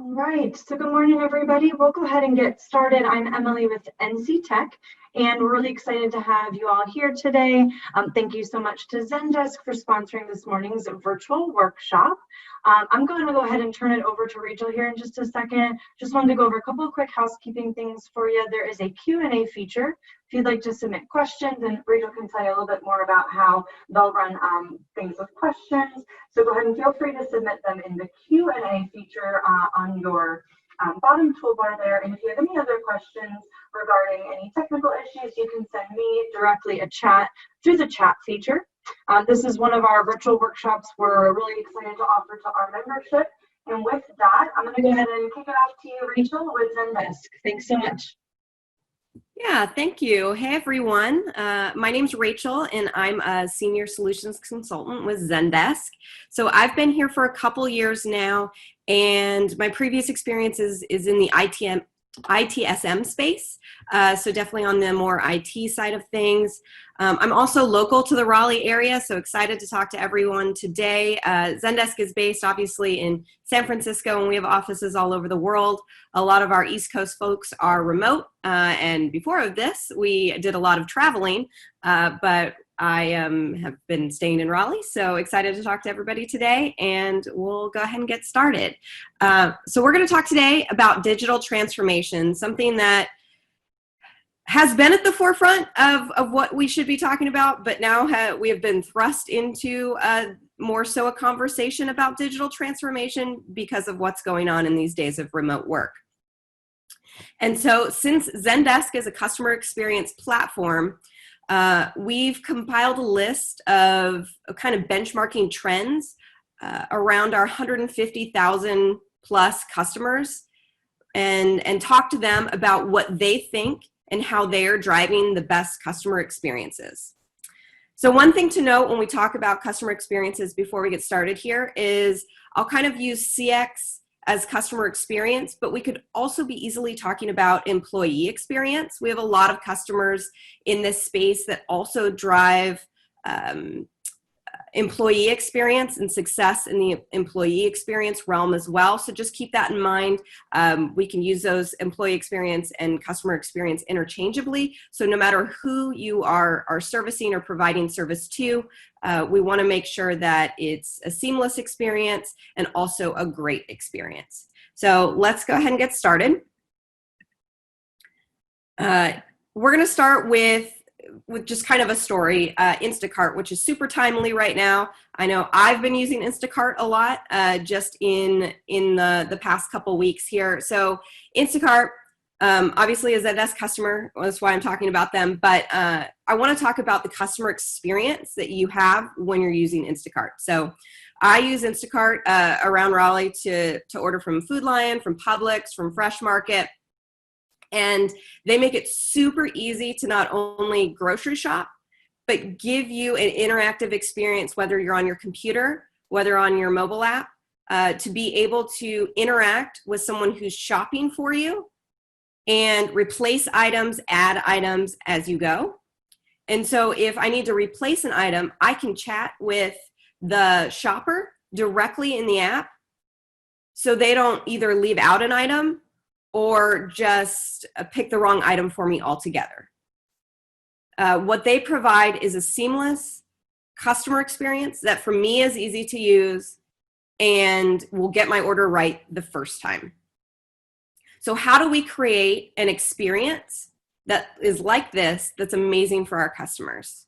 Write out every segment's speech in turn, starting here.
All right, so good morning, everybody. We'll go ahead and get started. I'm Emily with NC Tech, and we're really excited to have you all here today. Thank you so much to Zendesk for sponsoring this morning's virtual workshop. I'm going to go ahead and turn it over to Rachel here in just a second. Just wanted to go over a couple of quick housekeeping things for you. There is a Q&A feature if you'd like to submit questions, and Rachel can tell you a little bit more about how they'll run things with questions. So go ahead and feel free to submit them in the Q&A feature on your bottom toolbar there. And if you have any other questions regarding any technical issues, you can send me directly a chat through the chat feature. This is one of our virtual workshops we're really excited to offer to our membership. And with that, I'm going to go ahead and kick it off to you, Rachel, with Zendesk. Thanks so much. Yeah, thank you. Hey, everyone. My name's Rachel, and I'm a senior solutions consultant with Zendesk. So I've been here for a couple years now, and my previous experience is in the ITSM space, so definitely on the more IT side of things. I'm also local to the Raleigh area, so excited to talk to everyone today. Zendesk is based obviously in San Francisco, and we have offices all over the world. A lot of our East Coast folks are remote, and before this, we did a lot of traveling, but I have been staying in Raleigh, so excited to talk to everybody today, and we'll go ahead and get started. So we're going to talk today about digital transformation, something that has been at the forefront of what we should be talking about, but now we have been thrust into more so a conversation about digital transformation because of what's going on in these days of remote work. And so since Zendesk is a customer experience platform, we've compiled a list of kind of benchmarking trends around our 150,000 plus customers and talk to them about what they think and how they are driving the best customer experiences. So one thing to note when we talk about customer experiences before we get started here is I'll kind of use CX as customer experience, but we could also be easily talking about employee experience. We have a lot of customers in this space that also drive employee experience and success in the employee experience realm as well. So just keep that in mind. We can use those employee experience and customer experience interchangeably. So no matter who you are servicing or providing service to, we want to make sure that it's a seamless experience and also a great experience. So let's go ahead and get started. We're going to start with just kind of a story, Instacart, which is super timely right now. I know I've been using Instacart a lot just in the past couple weeks here. So Instacart, obviously a Zendesk customer, that's why I'm talking about them, but I want to talk about the customer experience that you have when you're using Instacart. So I use Instacart around Raleigh to order from Food Lion, from Publix, from Fresh Market. And they make it super easy to not only grocery shop, but give you an interactive experience, whether you're on your computer, whether on your mobile app, to be able to interact with someone who's shopping for you and replace items, add items as you go. And so if I need to replace an item, I can chat with the shopper directly in the app so they don't either leave out an item or just pick the wrong item for me altogether. What they provide is a seamless customer experience that for me is easy to use and will get my order right the first time. So how do we create an experience that is like this, that's amazing for our customers?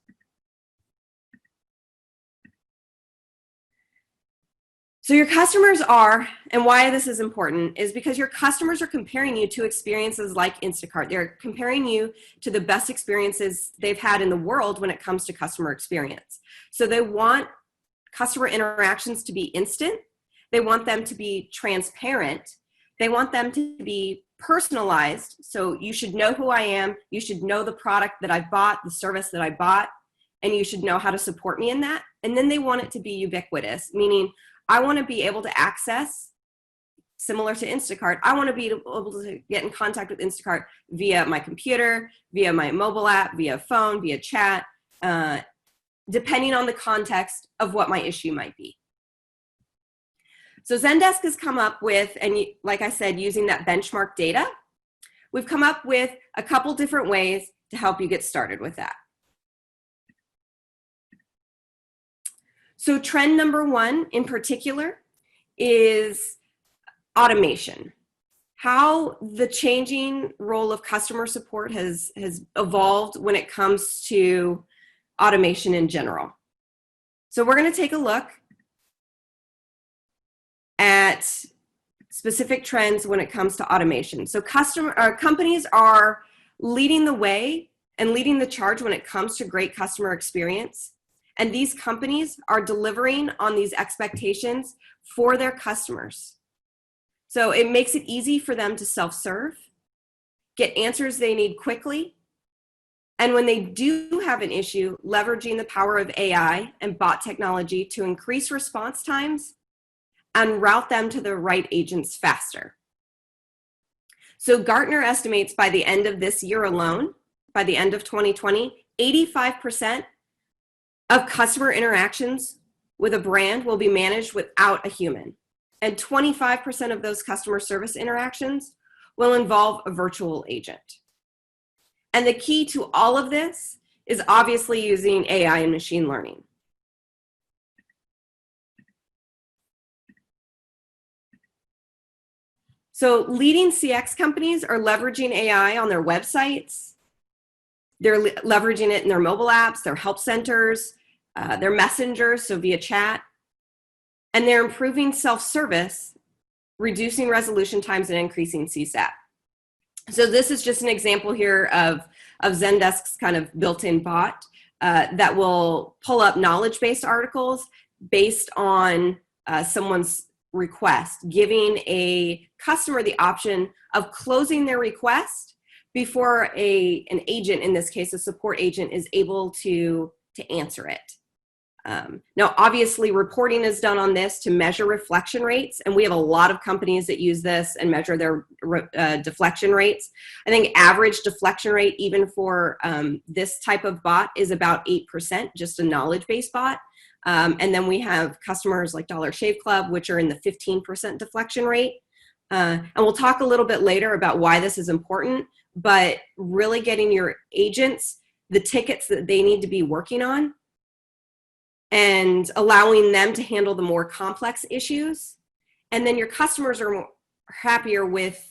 So your customers are, and why this is important, is because your customers are comparing you to experiences like Instacart. They're comparing you to the best experiences they've had in the world when it comes to customer experience. So they want customer interactions to be instant. They want them to be transparent. They want them to be personalized. So you should know who I am. You should know the product that I bought, the service that I bought, and you should know how to support me in that. And then they want it to be ubiquitous, meaning I want to be able to access, similar to Instacart, I want to be able to get in contact with Instacart via my computer, via my mobile app, via phone, via chat, depending on the context of what my issue might be. So Zendesk has come up with, and like I said, using that benchmark data, we've come up with a couple different ways to help you get started with that. So trend number one in particular is automation. How the changing role of customer support has evolved when it comes to automation in general. So we're going to take a look at specific trends when it comes to automation. So companies are leading the way and leading the charge when it comes to great customer experience. And these companies are delivering on these expectations for their customers. So it makes it easy for them to self-serve, get answers they need quickly, and when they do have an issue, leveraging the power of AI and bot technology to increase response times and route them to the right agents faster. So Gartner estimates by the end of this year alone, by the end of 2020, 85% of customer interactions with a brand will be managed without a human. And 25% of those customer service interactions will involve a virtual agent. And the key to all of this is obviously using AI and machine learning. So leading CX companies are leveraging AI on their websites. They're leveraging it in their mobile apps, their help centers, their messengers, so via chat. And they're improving self-service, reducing resolution times and increasing CSAT. So this is just an example here of Zendesk's kind of built-in bot that will pull up knowledge-based articles based on someone's request, giving a customer the option of closing their request before an agent, in this case a support agent, is able to answer it. Now, obviously, reporting is done on this to measure reflection rates, and we have a lot of companies that use this and measure their deflection rates. I think average deflection rate, even for this type of bot, is about 8%, just a knowledge-based bot. And then we have customers like Dollar Shave Club, which are in the 15% deflection rate. And we'll talk a little bit later about why this is important, but really getting your agents the tickets that they need to be working on and allowing them to handle the more complex issues. And then your customers are happier with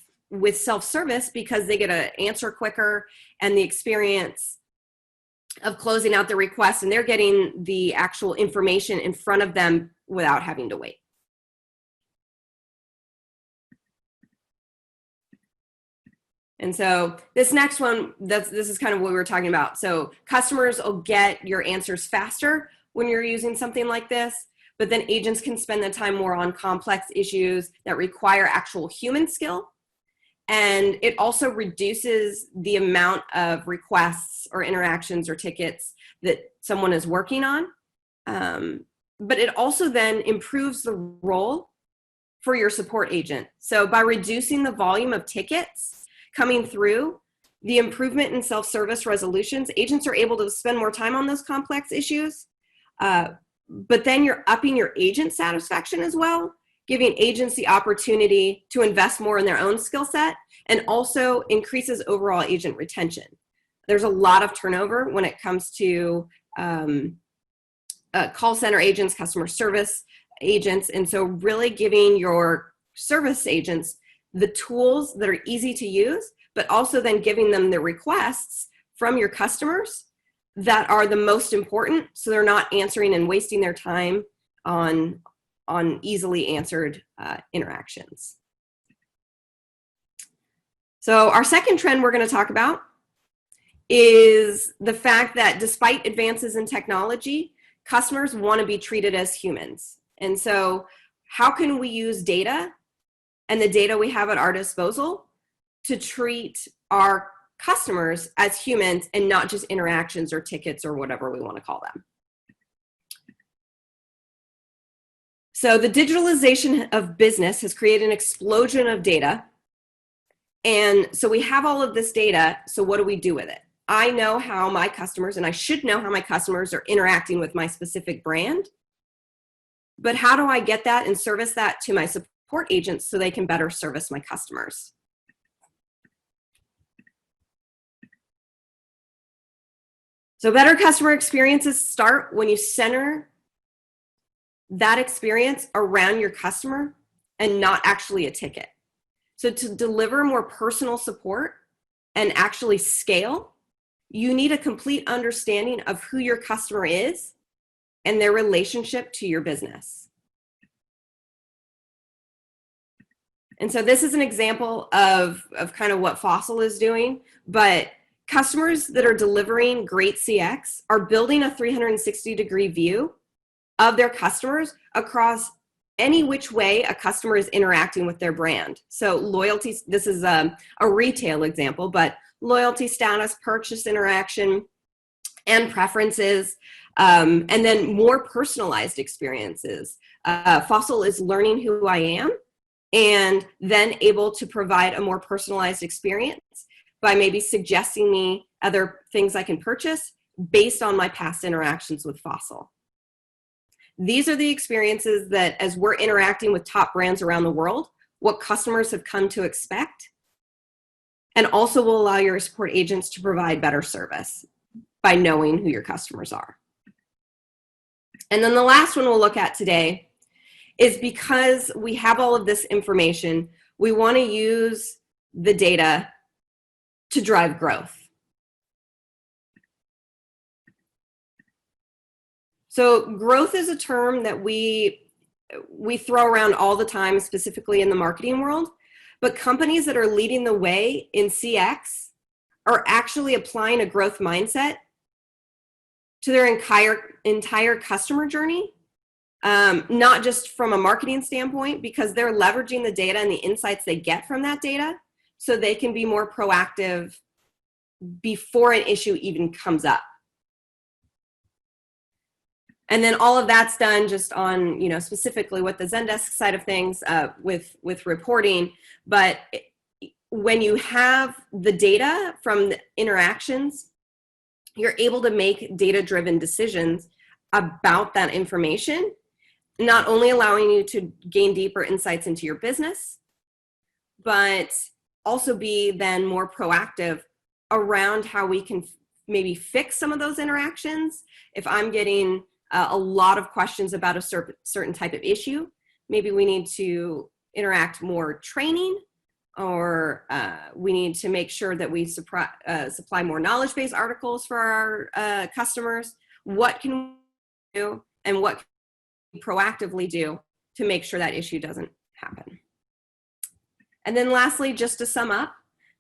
self-service because they get to answer quicker and the experience of closing out the request, and they're getting the actual information in front of them without having to wait. And so this next one, this is kind of what we were talking about. So customers will get your answers faster when you're using something like this, but then agents can spend the time more on complex issues that require actual human skill. And it also reduces the amount of requests or interactions or tickets that someone is working on. But it also then improves the role for your support agent. So by reducing the volume of tickets coming through, the improvement in self-service resolutions, agents are able to spend more time on those complex issues. But then you're upping your agent satisfaction as well, giving agents the opportunity to invest more in their own skill set, and also increases overall agent retention. There's a lot of turnover when it comes to call center agents, customer service agents, and so really giving your service agents the tools that are easy to use, but also then giving them the requests from your customers that are the most important, so they're not answering and wasting their time on easily answered interactions. So our second trend we're going to talk about is the fact that despite advances in technology, customers want to be treated as humans. And so how can we use data and the data we have at our disposal to treat our customers as humans and not just interactions or tickets or whatever we want to call them? So the digitalization of business has created an explosion of data. And so we have all of this data. So what do we do with it? I know how my customers, and I should know how my customers are interacting with my specific brand. But how do I get that and service that to my support agents so they can better service my customers? So better customer experiences start when you center that experience around your customer and not actually a ticket. So to deliver more personal support and actually scale, you need a complete understanding of who your customer is and their relationship to your business. And so this is an example of kind of what Fossil is doing, but customers that are delivering great CX are building a 360-degree view of their customers across any which way a customer is interacting with their brand. So loyalty, this is a retail example, but loyalty status, purchase interaction, and preferences, and then more personalized experiences. Fossil is learning who I am and then able to provide a more personalized experience by maybe suggesting me other things I can purchase based on my past interactions with Fossil. These are the experiences that, as we're interacting with top brands around the world, what customers have come to expect, and also will allow your support agents to provide better service by knowing who your customers are. And then the last one we'll look at today is, because we have all of this information, we want to use the data to drive growth. So growth is a term that we throw around all the time, specifically in the marketing world, but companies that are leading the way in CX are actually applying a growth mindset to their entire customer journey, not just from a marketing standpoint, because they're leveraging the data and the insights they get from that data so they can be more proactive before an issue even comes up. And then all of that's done just on, specifically with the Zendesk side of things, with reporting. But when you have the data from the interactions, you're able to make data-driven decisions about that information, not only allowing you to gain deeper insights into your business, but also be then more proactive around how we can maybe fix some of those interactions. If I'm getting a lot of questions about a certain type of issue, maybe we need to interact more training, or we need to make sure that we supply more knowledge-based articles for our customers. What can we do, and what can we proactively do to make sure that issue doesn't happen? And then lastly, just to sum up,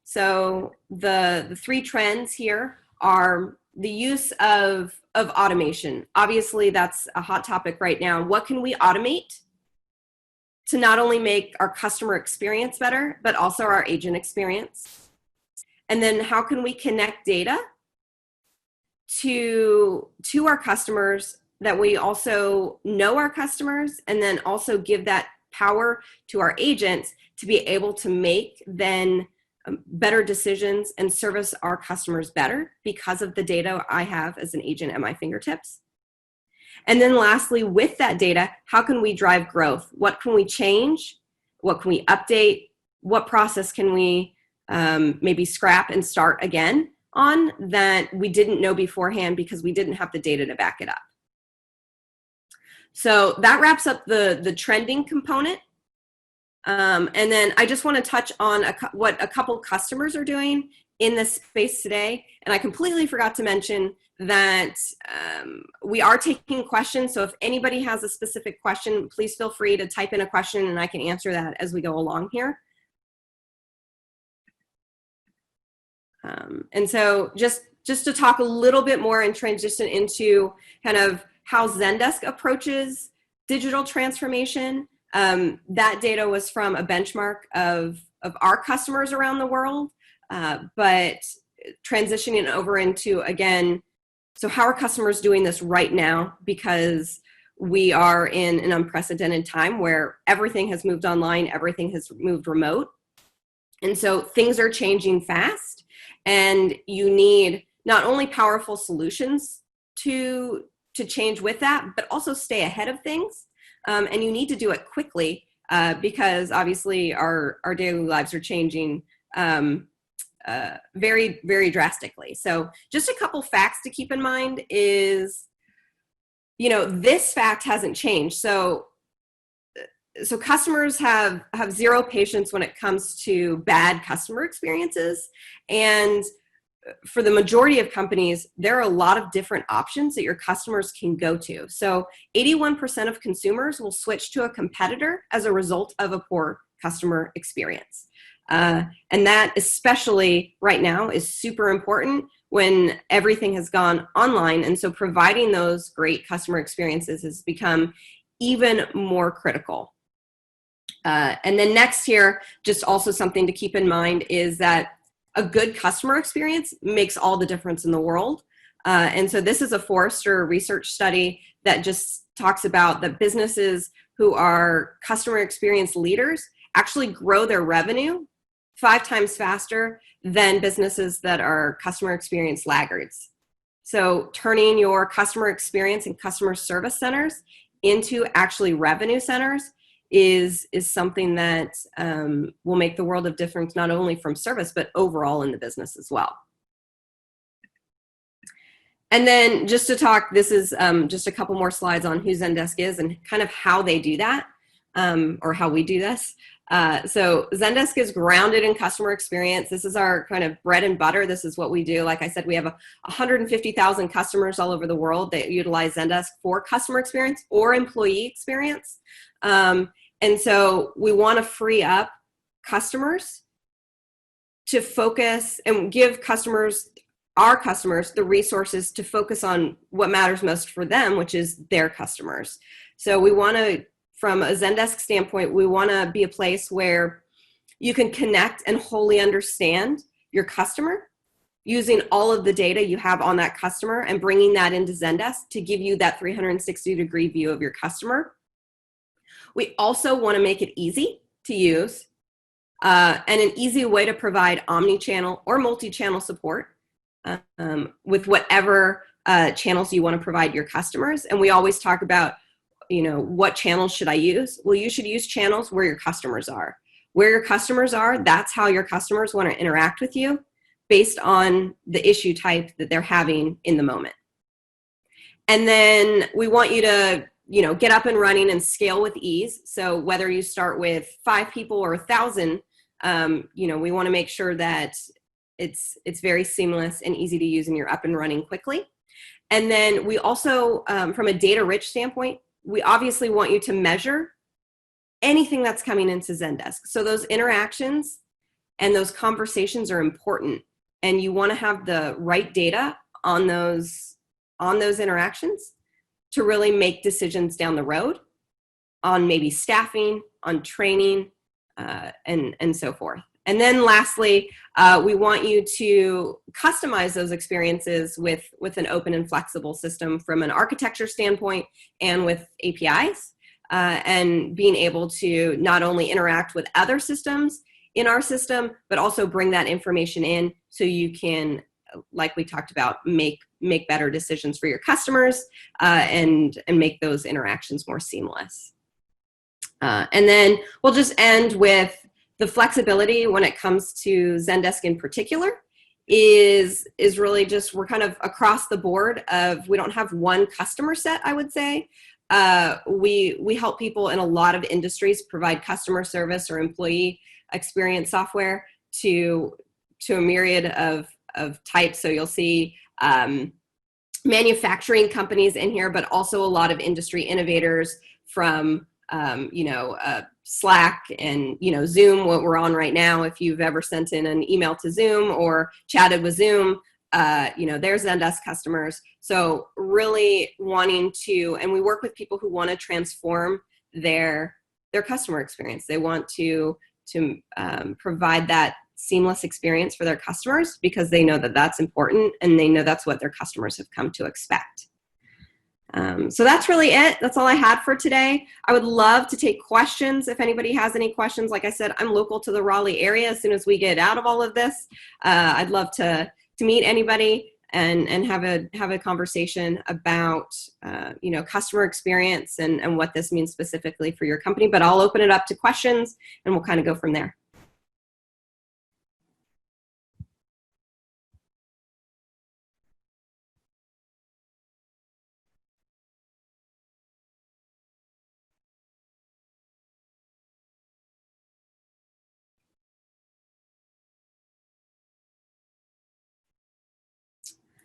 so the three trends here are the use of automation. Obviously, that's a hot topic right now. What can we automate to not only make our customer experience better, but also our agent experience? And then how can we connect data to our customers, that we also know our customers, and then also give that power to our agents to be able to make then better decisions and service our customers better because of the data I have as an agent at my fingertips. And then lastly, with that data, how can we drive growth? What can we change? What can we update? What process can we maybe scrap and start again on that we didn't know beforehand because we didn't have the data to back it up? So that wraps up the trending component. And then I just want to touch on what a couple customers are doing in this space today. And I completely forgot to mention that we are taking questions. So if anybody has a specific question, please feel free to type in a question and I can answer that as we go along here. And so just to talk a little bit more and transition into kind of how Zendesk approaches digital transformation. That data was from a benchmark of our customers around the world, but transitioning over into, again, so how are customers doing this right now? Because we are in an unprecedented time where everything has moved online, everything has moved remote. And so things are changing fast, and you need not only powerful solutions to change with that, but also stay ahead of things. and you need to do it quickly because obviously our daily lives are changing very, very drastically. So just a couple facts to keep in mind is, this fact hasn't changed. So customers have zero patience when it comes to bad customer experiences. And for the majority of companies, there are a lot of different options that your customers can go to. So 81% of consumers will switch to a competitor as a result of a poor customer experience. And that, especially right now, is super important when everything has gone online. And so providing those great customer experiences has become even more critical. And then next here, just also something to keep in mind is that a good customer experience makes all the difference in the world. And so this is a Forrester research study that just talks about that businesses who are customer experience leaders actually grow their revenue 5 times faster than businesses that are customer experience laggards. So turning your customer experience and customer service centers into actually revenue centers is something that will make the world of difference, not only from service, but overall in the business as well. And then just to talk, this is just a couple more slides on who Zendesk is and kind of how they do that, or how we do this. So Zendesk is grounded in customer experience. This is our kind of bread and butter. This is what we do. Like I said, we have 150,000 customers all over the world that utilize Zendesk for customer experience or employee experience. And so we want to free up customers to focus and give our customers, the resources to focus on what matters most for them, which is their customers. So we want to, from a Zendesk standpoint, we want to be a place where you can connect and wholly understand your customer using all of the data you have on that customer and bringing that into Zendesk to give you that 360-degree view of your customer. We also want to make it easy to use and an easy way to provide omni-channel or multi-channel support with whatever channels you want to provide your customers. And we always talk about, what channels should I use? Well, you should use channels where your customers are. Where your customers are, that's how your customers want to interact with you based on the issue type that they're having in the moment. And then we want you to get up and running and scale with ease. So whether you start with 5 people or 1,000, we want to make sure that it's very seamless and easy to use and you're up and running quickly. And then we also, from a data rich standpoint, we obviously want you to measure anything that's coming into Zendesk. So those interactions and those conversations are important, and you want to have the right data on those interactions to really make decisions down the road on maybe staffing, on training, and so forth. And then lastly, we want you to customize those experiences with an open and flexible system from an architecture standpoint and with APIs, and being able to not only interact with other systems in our system, but also bring that information in so you can, like we talked about, make better decisions for your customers and make those interactions more seamless. And then we'll just end with the flexibility when it comes to Zendesk in particular is really just, we're kind of across the board of, we don't have one customer set, I would say. We help people in a lot of industries provide customer service or employee experience software to a myriad of types. So you'll see manufacturing companies in here, but also a lot of industry innovators from Slack and Zoom, what we're on right now. If you've ever sent in an email to Zoom or chatted with Zoom, they're Zendesk customers. So really wanting to, and we work with people who want to transform their customer experience. They want to provide that seamless experience for their customers because they know that that's important and they know that's what their customers have come to expect. So that's really it. That's all I had for today. I would love to take questions if anybody has any questions. Like I said, I'm local to the Raleigh area. As soon as we get out of all of this, I'd love to meet anybody and have a conversation about customer experience and what this means specifically for your company. But I'll open it up to questions and we'll kind of go from there.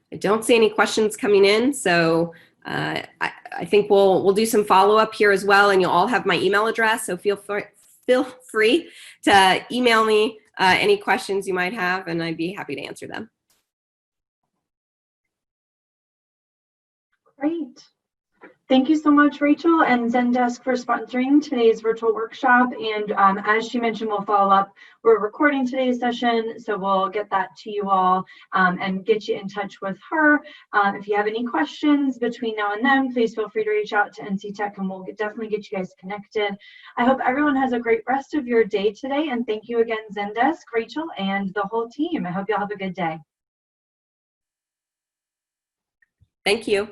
I don't see any questions coming in, so I think we'll do some follow-up here as well, and you'll all have my email address, so feel free to email me any questions you might have, and I'd be happy to answer them. Great. Thank you so much, Rachel and Zendesk, for sponsoring today's virtual workshop. And as she mentioned, we'll follow up. We're recording today's session, so we'll get that to you all and get you in touch with her. If you have any questions between now and then, please feel free to reach out to NC Tech and we'll definitely get you guys connected. I hope everyone has a great rest of your day today. And thank you again, Zendesk, Rachel, and the whole team. I hope you all have a good day. Thank you.